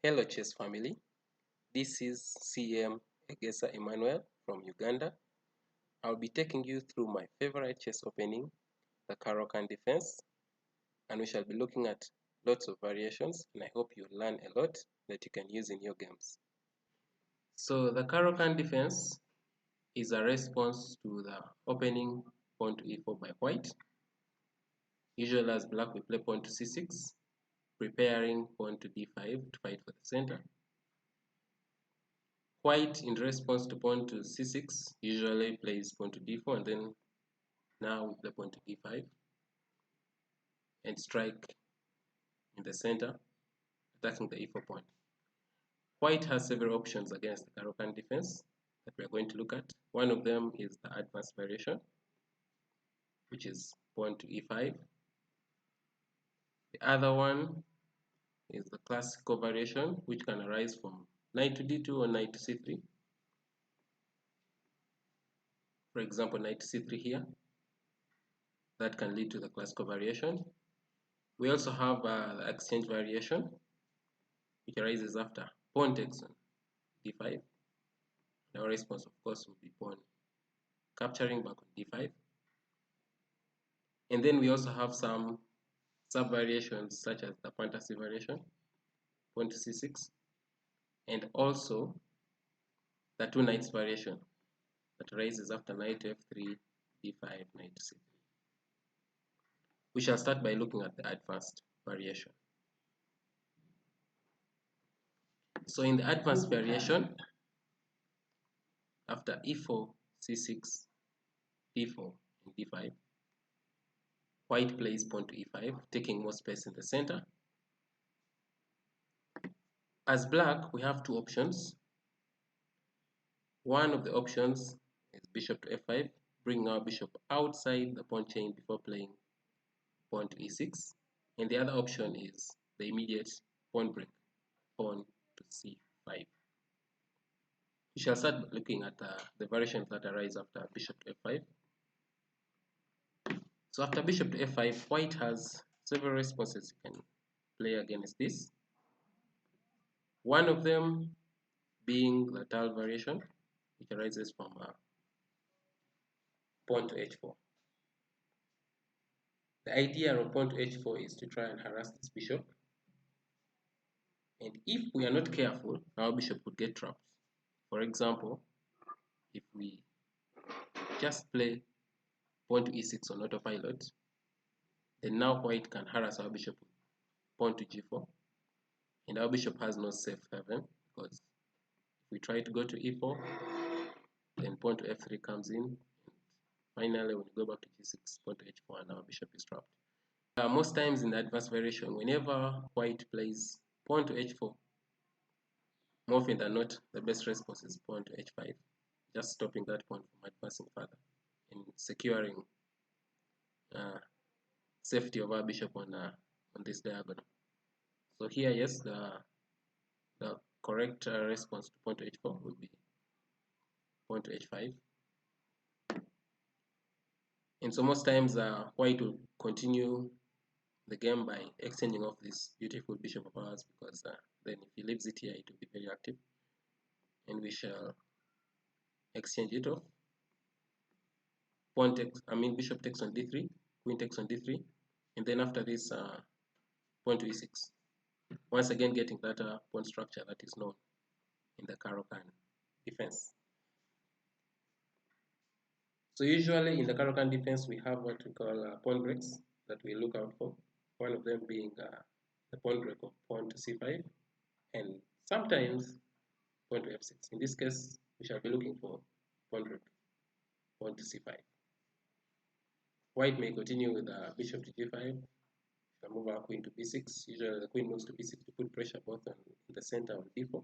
Hello chess family, this is CM Egesa Emmanuel from Uganda. I'll be taking you through my favorite chess opening, the CARO KANN defense, and we shall be looking at lots of variations, and I hope you learn a lot that you can use in your games. So the CARO KANN defense is a response to the opening pawn to e4 by white. Usually as black we play pawn to c6, preparing pawn to d5 to fight for the center. White, in response to pawn to c6, usually plays pawn to d4, and then now we play pawn to d5 and strike in the center, attacking the e4 pawn. White has several options against the CARO KANN defense that we are going to look at. One of them is the advanced variation, which is pawn to e5. The other one is the classical variation, which can arise from knight to d2 or knight to c3. For example, knight to c3 here. That can lead to the classical variation. We also have the exchange variation, which arises after pawn takes on d5. Our response, of course, will be pawn capturing back on d5. And then we also have some sub-variations such as the fantasy variation, pawn to c6, and also the two knights variation that arises after knight to f3, d5, knight to c3. We shall start by looking at the advanced variation. So in the advanced variation, after e4, c6, d4, and d5, white plays pawn to e5, taking more space in the center. As black, we have two options. One of the options is bishop to f5, bringing our bishop outside the pawn chain before playing pawn to e6. And the other option is the immediate pawn break, pawn to c5. We shall start looking at the variations that arise after bishop to f5. So after bishop to f5, white has several responses you can play against this. One of them being the Tal variation, which arises from pawn to h4. The idea of pawn to h4 is to try and harass this bishop. And if we are not careful, our bishop would get trapped. For example, if we just play pawn to e6 on autopilot, then now white can harass our bishop with pawn to g4. And our bishop has no safe haven, because if we try to go to e4, then pawn to f3 comes in. And finally, when we go back to g6, pawn to h4, and our bishop is trapped. Most times in the advanced variation, whenever white plays pawn to h4, more often than not, the best response is pawn to h5, just stopping that pawn from advancing further and securing safety of our bishop on this diagonal. So here, yes, the correct response to pawn to h4 will be pawn to h5. And so most times white will continue the game by exchanging off this beautiful bishop of ours, because then if he leaves it here, it will be very active. And we shall exchange it off. Bishop takes on d3, queen takes on d3, and then after this, pawn to e6. Once again, getting that pawn structure that is known in the CARO KANN defense. So usually in the CARO KANN defense, we have what we call pawn breaks that we look out for. One of them being the pawn break of pawn to c5, and sometimes pawn to f6. In this case, we shall be looking for pawn break, pawn to c5. White may continue with bishop to g5. Shall move our queen to b6. Usually the queen moves to b6 to put pressure both on the center on d4,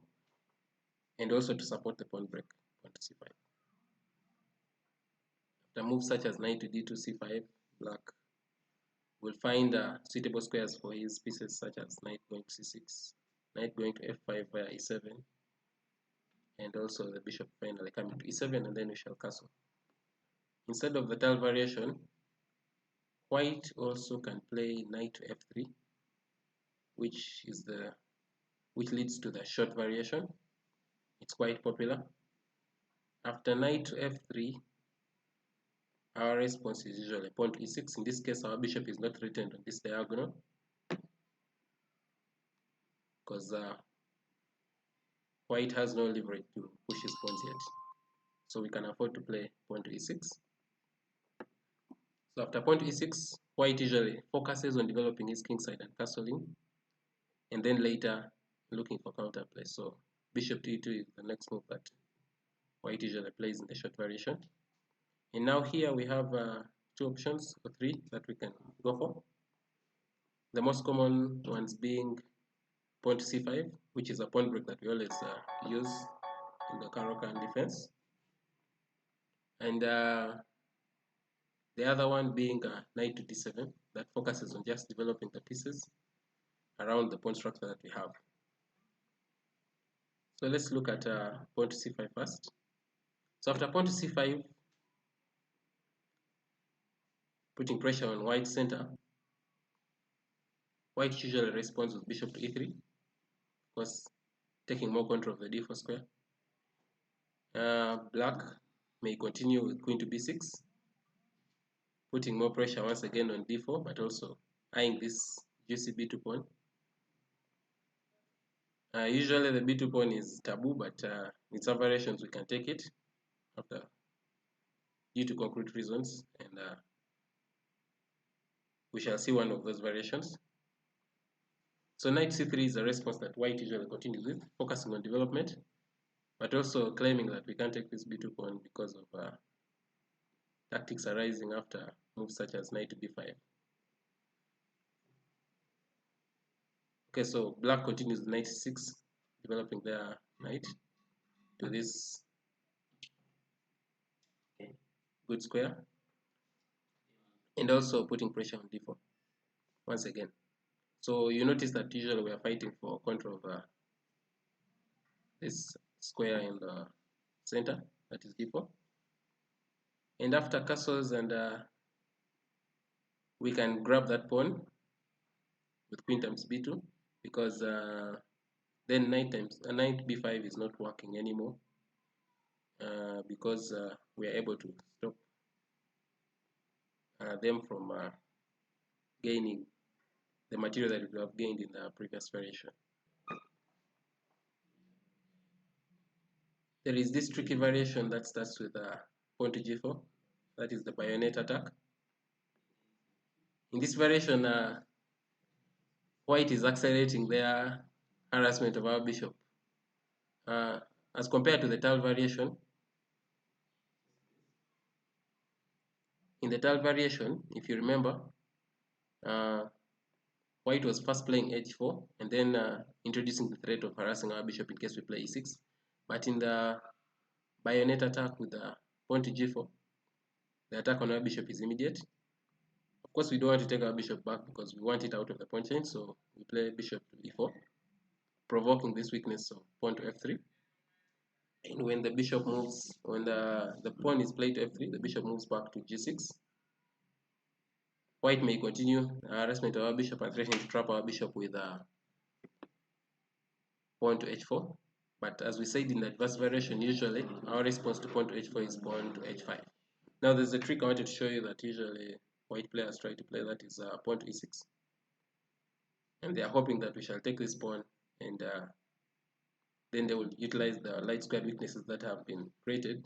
and also to support the pawn break, pawn to c5. After moves such as knight to d2, c5, black will find suitable squares for his pieces, such as knight going to c6, knight going to f5 via e7, and also the bishop finally coming to e7, and then we shall castle. Instead of the Tal variation, white also can play knight to f3, which is the which leads to the short variation. It's quite popular. After knight to f3, our response is usually pawn to e6. In this case, our bishop is not threatened on this diagonal because white has no leverage to push his pawns yet. So we can afford to play pawn to e6. So after pawn to e6, white usually focuses on developing his kingside and castling, and then later looking for counterplay. So bishop to e2 is the next move that white usually plays in the short variation. And now here we have 2 options or 3 that we can go for. The most common ones being pawn to c5, which is a pawn break that we always use in the CARO KANN defense. And the other one being knight to d7, that focuses on just developing the pieces around the pawn structure that we have. So let's look at pawn to c5 first. So after pawn to c5, putting pressure on white's center, white usually responds with bishop to e3, of course taking more control of the d4 square. Black may continue with queen to b6, putting more pressure once again on d4, but also eyeing this juicy b2 pawn. Usually the b2 pawn is taboo, but in some variations we can take it after due to concrete reasons, and we shall see one of those variations. So knight c3 is a response that white usually continues with, focusing on development, but also claiming that we can't take this b2 pawn because of tactics arising after moves such as knight to b5. Okay, so black continues with knight c6, developing their knight to this good square, and also putting pressure on d4 once again. So you notice that usually we are fighting for control of this square in the center, that is d4. And after castles, and we can grab that pawn with queen times b2, because then knight b5 is not working anymore, because we are able to stop them from gaining the material that we have gained in the previous variation. There is this tricky variation that starts with pawn to g4, that is the bayonet attack. In this variation, white is accelerating their harassment of our bishop. As compared to the tile variation, in the tile variation, if you remember, white was first playing h4 and then introducing the threat of harassing our bishop in case we play e6. But in the bayonet attack with the pawn to g4, the attack on our bishop is immediate. Of course, we don't want to take our bishop back because we want it out of the pawn chain, so we play bishop to e4, provoking this weakness of pawn to f3. And when the bishop moves, when the pawn is played to f3, the bishop moves back to g6. White may continue harassment of our bishop and threaten to trap our bishop with pawn to h4. But as we said in the advanced variation, usually our response to pawn to h4 is pawn to h5. Now there's a trick I wanted to show you that usually white players try to play, that is pawn to e6. And they are hoping that we shall take this pawn, and then they will utilize the light squared weaknesses that have been created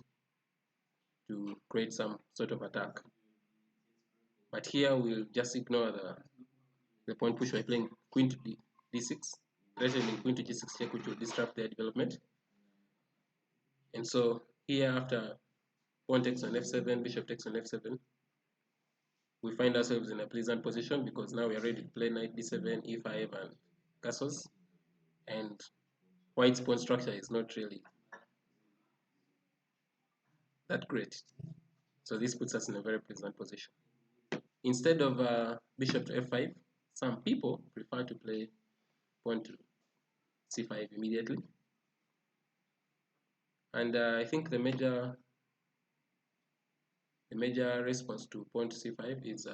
to create some sort of attack. But here we'll just ignore the pawn push by playing queen to d6, threatening queen to g6 check, which will disrupt their development. And so here, after pawn takes on f7, bishop takes on f7, we find ourselves in a pleasant position because now we are ready to play knight d7, e5, and castles. And white's pawn structure is not really that great. So this puts us in a very pleasant position. Instead of bishop to f5, some people prefer to play pawn to c5 immediately. And I think the major response to pawn to c5 is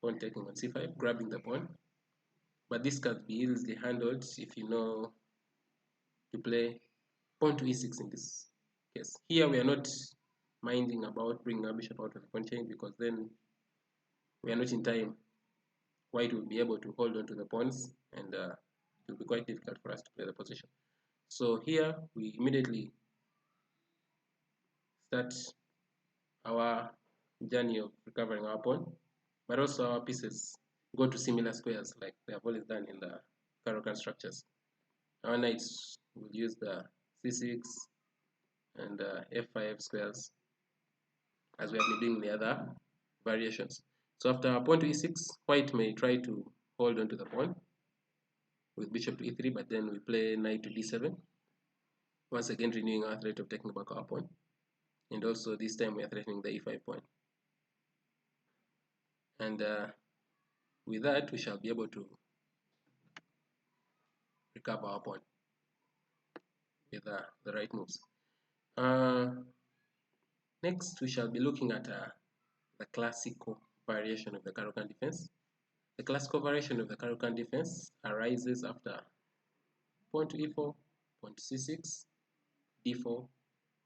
pawn taking on c5, grabbing the pawn. but this can be easily handled if you know to play pawn to e6 in this case. Here we are not minding about bringing our bishop out of the pawn chain, because then we are not in time. White will be able to hold on to the pawns, and it will be quite difficult for us to play the position. So here we immediately start our journey of recovering our pawn, but also our pieces go to similar squares like they have always done in the CARO KANN structures. Our knights will use the c6 and f5 squares, as we have been doing in the other variations. So after pawn to e6, white may try to hold on to the pawn with bishop to e3, but then we play knight to d7, once again renewing our threat of taking back our pawn, and also this time we are threatening the e5 pawn. And with that, we shall be able to recover our pawn with the right moves. Next, we shall be looking at the classical variation of the CARO KANN defense. The classical variation of the CARO KANN defense arises after pawn to e4, pawn to c6, d4,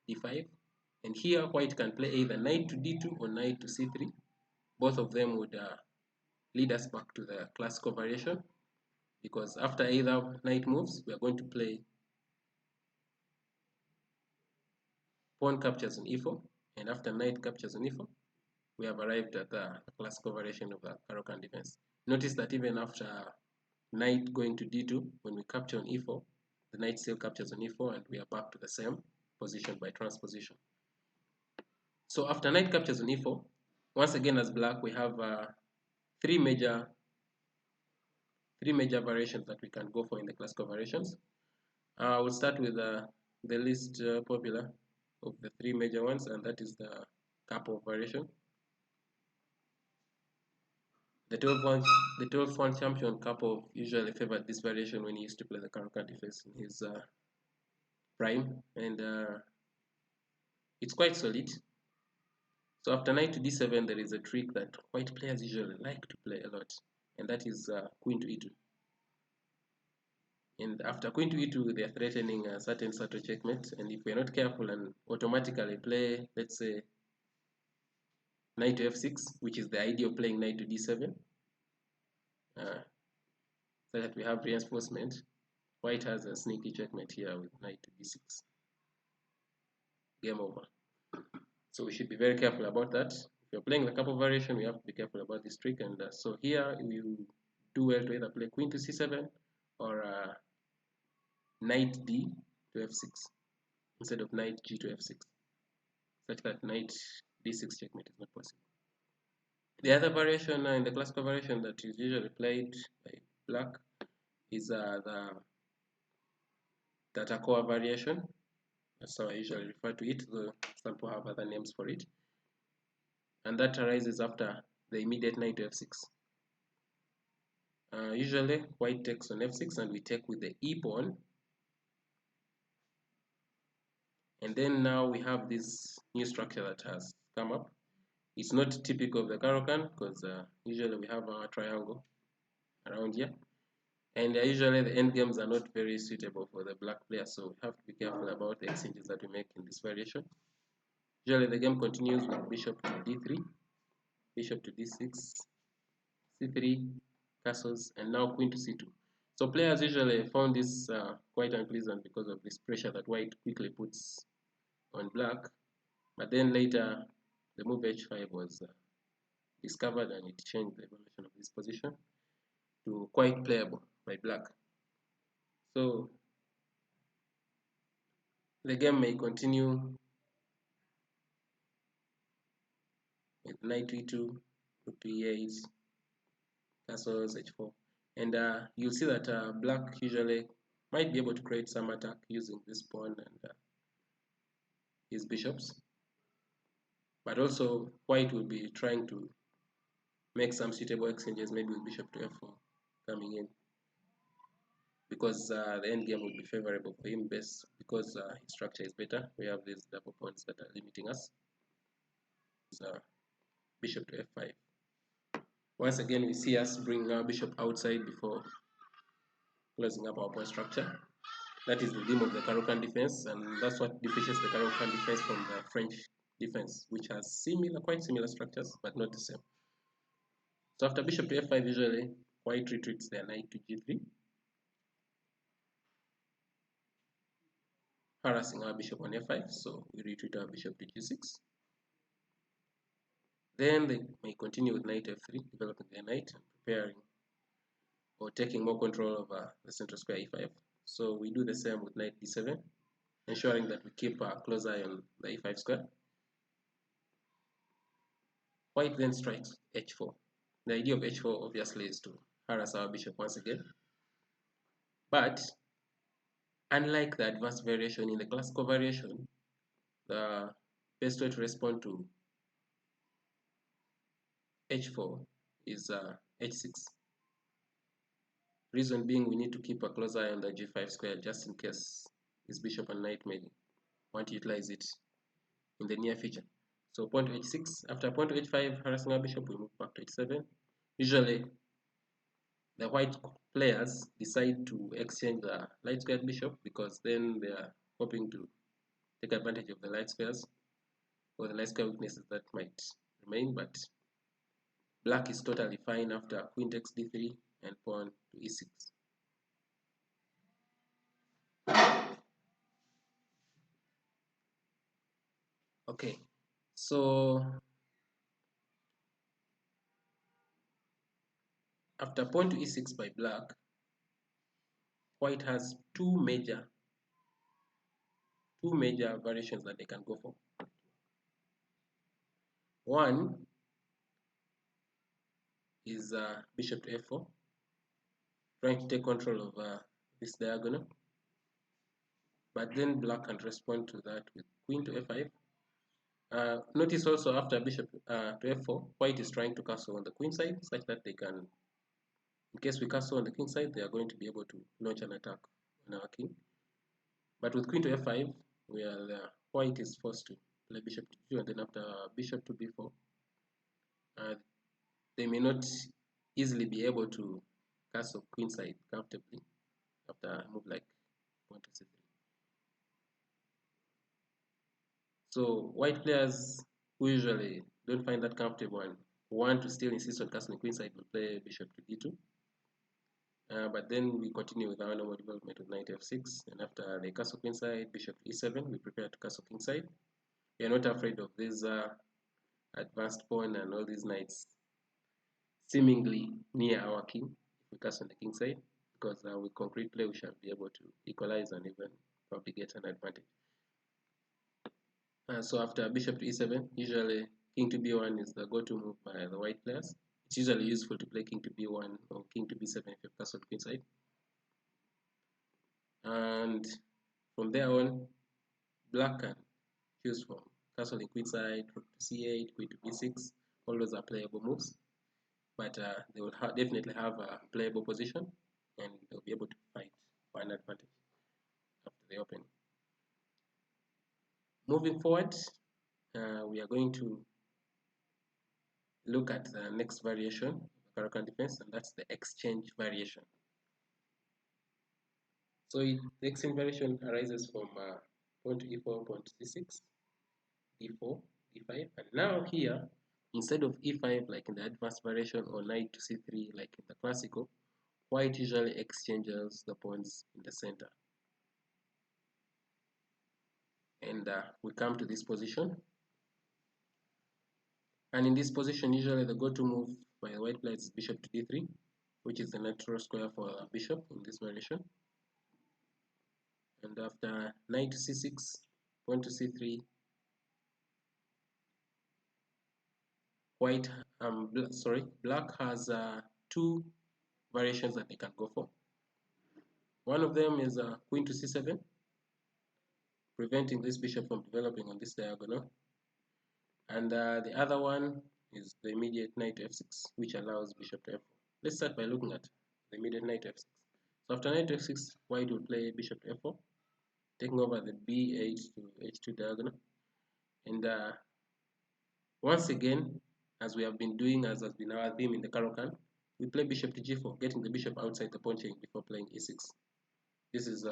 d5, and here white can play either knight to d2 or knight to c3. Both of them would lead us back to the classical variation, because after either knight moves, we are going to play pawn captures on e4, and after knight captures on e4, we have arrived at the classical variation of the CARO KANN defense. Notice that even after knight going to d2, when we capture on e4, the knight still captures on e4, and we are back to the same position by transposition. So after knight captures on e4, once again as black, we have three major variations that we can go for in the classical variations. We'll start with the least popular of the three major ones, and that is the Karpov variation. The 12-1 champion Karpov usually favored this variation when he used to play the CARO KANN defense in his prime, and it's quite solid. So after knight to d7, there is a trick that white players usually like to play a lot, and that is queen to e2. And after queen to e2, they are threatening a certain subtle checkmate, and if we are not careful and automatically play, let's say, knight to f6, which is the idea of playing knight to d7, so that we have reinforcement, white has a sneaky checkmate here with knight to d6. Game over. So we should be very careful about that. If you're playing the Karpov variation, we have to be careful about this trick. And so here you do well to either play queen to c7 or knight d to f6 instead of knight g to f6, such that knight d6 checkmate is not possible. The other variation in the classical variation that is usually played by black is the Tatakoa variation. That's how I usually refer to it, though some people have other names for it. And that arises after the immediate knight to f6. Usually white takes on f6, and we take with the e pawn. And then now we have this new structure that has come up. It's not typical of the CARO KANN, because usually we have our triangle around here. And usually the endgames are not very suitable for the black player, so we have to be careful about the exchanges that we make in this variation. Usually the game continues with bishop to d3, bishop to d6, c3, castles, and now queen to c2. So players usually found this quite unpleasant because of this pressure that white quickly puts on black. But then later, the move h5 was discovered, and it changed the evolution of this position to quite playable by black. So the game may continue with knight to e2, rook to e8, castles h4, and you'll see that black usually might be able to create some attack using this pawn and his bishops, but also white will be trying to make some suitable exchanges, maybe with bishop to f4 coming in, because the end game will be favorable for him best, because his structure is better. We have these double pawns that are limiting us. So bishop to f5. Once again, we see us bring our bishop outside before closing up our pawn structure. That is the theme of the CARO KANN defense, and that's what differentiates the CARO KANN defense from the French defense, which has quite similar structures, but not the same. So after bishop to f5, usually white retreats their knight to g3, harassing our bishop on f5, so we retreat our bishop to g6. Then they may continue with knight f3, developing their knight and preparing or taking more control over the central square e5. So we do the same with knight d7, ensuring that we keep a close eye on the e5 square. White then strikes h4. The idea of h4 obviously is to harass our bishop once again. But unlike the advanced variation, in the classical variation, the best way to respond to h4 is h6. Reason being, we need to keep a close eye on the g5 square just in case this bishop and knight may want to utilize it in the near future. So pawn to h6. After pawn to h5, harassing our bishop, we move back to h7. Usually, the white players decide to exchange the light squared bishop because then they are hoping to take advantage of the light squares or the light square weaknesses that might remain. But black is totally fine after queen takes d3 and pawn to e6. Okay, so after pawn to e6 by black, white has two major variations that they can go for. One is bishop to f4, trying to take control of this diagonal. But then black can respond to that with queen to f5. Notice also after bishop to f4, white is trying to castle on the queen side, such that they can, in case we castle on the king side, they are going to be able to launch an attack on our king. But with queen to f5, where the white is forced to play bishop to g2, and then after bishop to b4, they may not easily be able to castle queen side comfortably after a move like pawn to c3. So white players who usually don't find that comfortable and want to still insist on castling queen side will play bishop to d2. But then we continue with our normal development with knight f6, and after they castle queen side, bishop to e7, we prepare to castle king side. We are not afraid of this advanced pawn and all these knights seemingly near our king if we castle on the king side, because with concrete play we shall be able to equalize and even probably get an advantage. So after bishop to e7, usually king to b1 is the go-to move by the white players. It's usually useful to play king to b1 or king to b7 if you've castled queen side. And from there on, black can choose from castling queen side, rook to c8, queen to b6. All those are playable moves, but they will definitely have a playable position, and they'll be able to fight for an advantage after the opening. Moving forward, we are going to look at the next variation of the CARO KANN defense, and that's the exchange variation. So the exchange variation arises from pawn to e4, pawn to c6, d4, d5, and now here, instead of e5 like in the advanced variation or knight to c3 like in the classical, white usually exchanges the pawns in the center. And we come to this position. And in this position, usually the go-to move by the white player is bishop to d3, which is the natural square for a bishop in this variation. And after knight to c6, pawn to c3, black has two variations that they can go for. One of them is queen to c7, preventing this bishop from developing on this diagonal. And the other one is the immediate knight to f6, which allows bishop to f4. Let's start by looking at the immediate knight to f6. So after knight to f6, white will play bishop to f4, taking over the b8 to h2 diagonal. And once again, as we have been doing, as has been our theme in the CARO KANN, we play bishop to g4, getting the bishop outside the pawn chain before playing e6. This is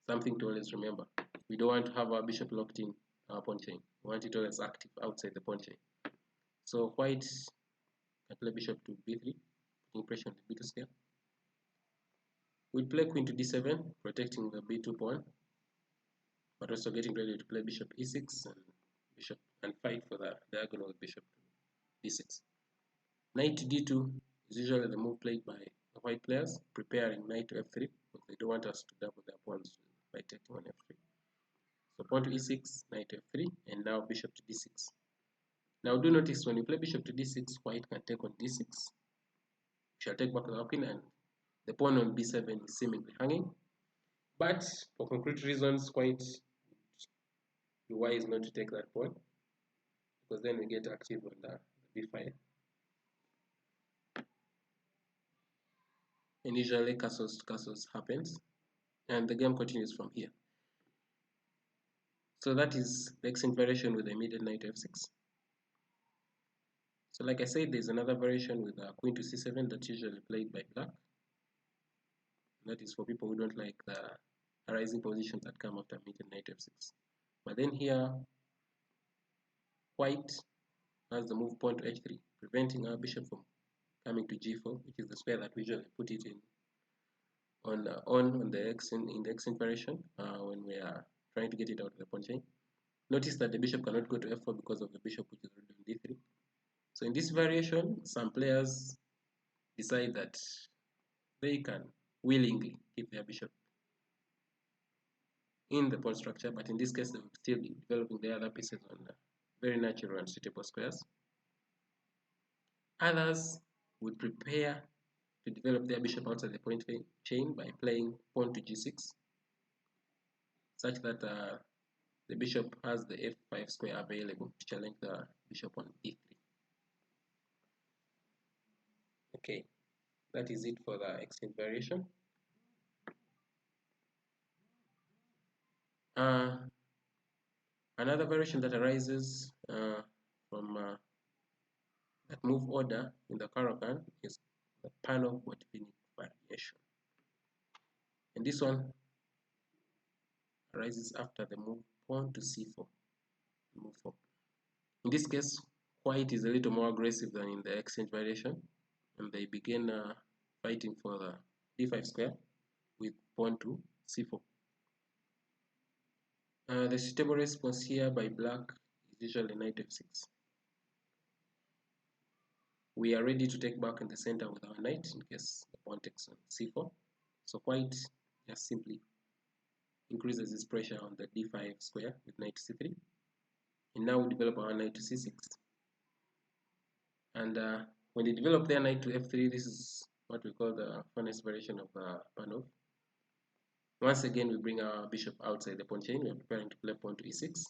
something to always remember. We don't want to have our bishop locked in our pawn chain. We want it always active outside the pawn chain. So white can play bishop to b3, putting pressure on the b2 square. We'll play queen to d7, protecting the b2 pawn, but also getting ready to play bishop e6 and fight for the diagonal bishop to d6. Knight to d2 is usually the move played by the white players, preparing knight to f3, because they don't want us to double their pawns by taking on f3. So pawn to e6, knight to f3, and now bishop to d6. Now do notice when you play bishop to d6, white can take on d6. We shall take back the queen, and the pawn on b7 is seemingly hanging. But for concrete reasons, white would be wise not to take that pawn, because then we get active on the b5. And usually castles to castles happens, and the game continues from here. So that is the exchange variation with the immediate knight to f6. So like I said, there's another variation with queen to c7 that's usually played by black. That is for people who don't like the rising positions that come after immediate knight to f6. But then here, white has the move pawn to h3, preventing our bishop from coming to g4, which is the square that we usually put it in on the exchange variation when we are trying to get it out of the pawn chain. Notice that the bishop cannot go to f4 because of the bishop which is already on d3. So in this variation, some players decide that they can willingly keep their bishop in the pawn structure, but in this case they will still be developing the other pieces on very natural and suitable squares. Others would prepare to develop their bishop outside the pawn chain by playing pawn to g6, such that the bishop has the f5 square available to challenge the bishop on e3. Okay, that is it for the exchange variation. Another variation that arises from that move order in the CARO KANN is the Panov variation. And this one arises after the move pawn to c4, move 4. In this case, white is a little more aggressive than in the exchange variation, and they begin fighting for the d5 square with pawn to c4. The suitable response here by black is usually knight f6. We are ready to take back in the center with our knight in case the pawn takes on c4. So white just simply increases his pressure on the d5 square with knight c3. And now we develop our knight to c6. And when they develop their knight to f3, this is what we call the funnest variation of Panov. Once again, we bring our bishop outside the pawn chain. We are preparing to play pawn to e6.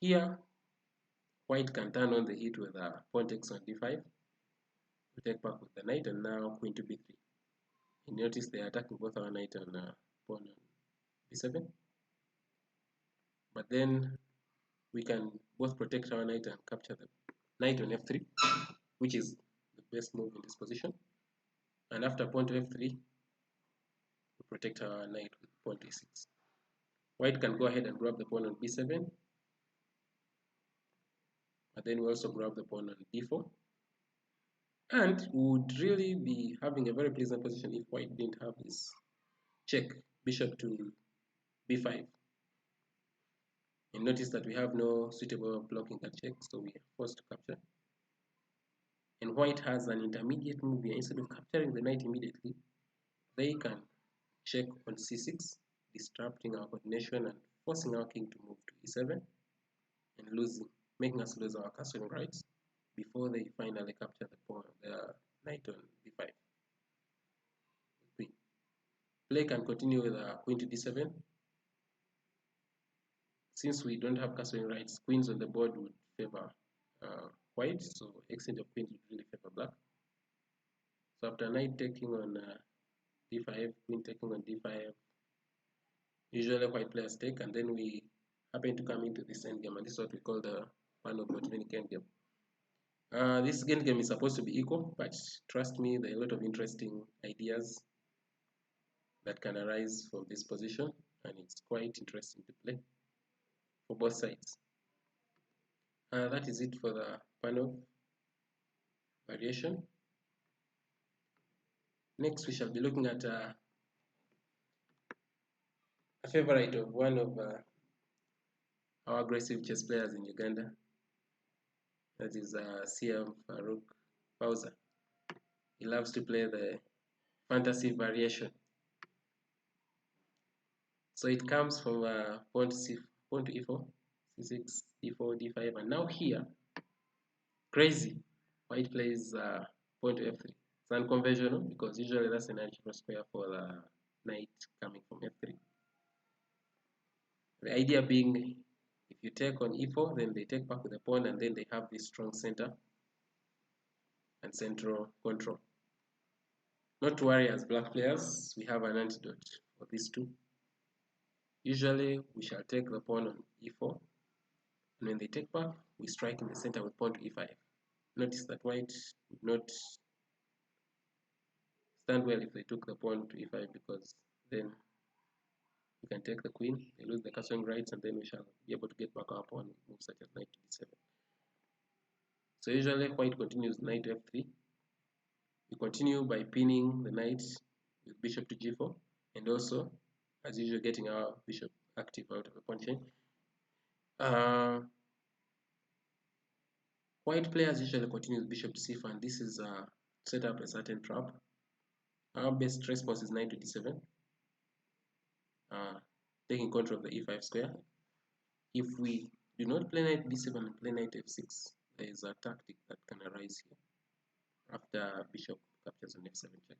Here, white can turn on the heat with pawn takes on d5. We take back with the knight, and now queen to b3. And notice they are attacking both our knight and pawn on b7. But then we can both protect our knight and capture the knight on f3, which is the best move in this position. And after pawn to f3, we protect our knight with pawn to e6. White can go ahead and grab the pawn on b7, but then we also grab the pawn on d4. And we would really be having a very pleasant position if white didn't have this check bishop to b5. And notice that we have no suitable blocking that check, so we are forced to capture. And white has an intermediate move here. Instead of capturing the knight immediately, they can check on c6, disrupting our coordination and forcing our king to move to e7 and making us lose our castling rights before they finally capture the knight on b5. Queen. Play can continue with queen to d7. Since we don't have castling rights, queens on the board would favor white, so exchange of queens would really favor black. So after knight taking on d5, queen taking on d5, usually white players take, and then we happen to come into this endgame, and this is what we call the Panov endgame. This game is supposed to be equal, but trust me, there are a lot of interesting ideas that can arise from this position, and it's quite interesting to play for both sides. That is it for the Panov variation. Next, we shall be looking at a favorite of one of our aggressive chess players in Uganda. That is CM Haruna. He loves to play the fantasy variation. So it comes from pawn to e4, c6, d4, d5, and now here, crazy, white plays pawn to f3. It's unconventional because usually that's a natural square for the knight coming from f3. The idea being, if you take on e4, then they take back with the pawn, and then they have this strong center and central control. Not to worry, as black players, we have an antidote for these two. Usually, we shall take the pawn on e4, and when they take back, we strike in the center with pawn to e5. Notice that white would not stand well if they took the pawn to e5, because then we can take the queen, they lose the castling rights, and then we shall be able to get back our pawn with moves such as knight to d7. So usually white continues knight to f3. We continue by pinning the knight with bishop to g4, and also, as usual, getting our bishop active out of the pawn chain. White players usually continue with bishop to c4, and this is set up a certain trap. Our best response is knight to d7, taking control of the e5 square. If we do not play knight d7 and play knight f6, there is a tactic that can arise here after bishop captures on f7 check.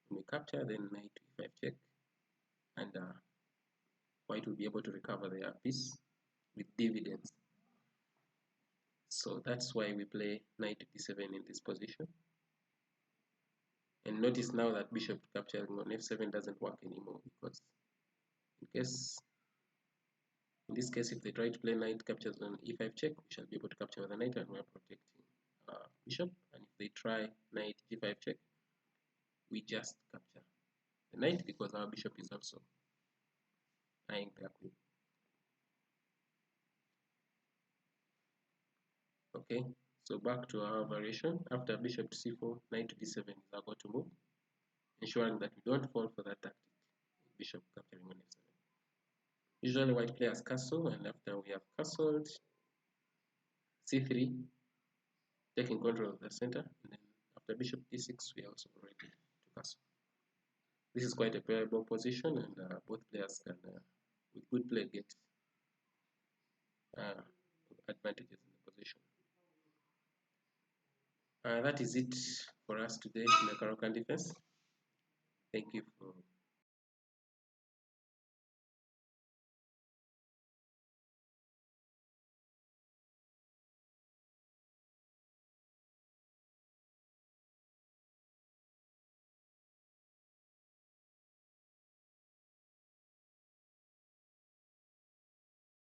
When we capture, then knight to e5 check, and white will be able to recover their piece with dividends. So that's why we play knight to d7 in this position. And notice now that bishop capturing on f7 doesn't work anymore, because in this case, if they try to play knight captures on e5 check, we shall be able to capture with the knight, and we are protecting bishop. And if they try knight g5 check, we just capture the knight because our bishop is also eyeing their queen. Okay, so back to our variation. After bishop to c4, knight to d7 is our go-to move, ensuring that we don't fall for that tactic, bishop capturing on f7. Usually white players castle, and after we have castled, c3, taking control of the center, and then after bishop d6, we are also ready to castle. This is quite a playable position, and both players can, with good play, get advantages in the position. That is it for us today in the CARO KANN defense. Thank you for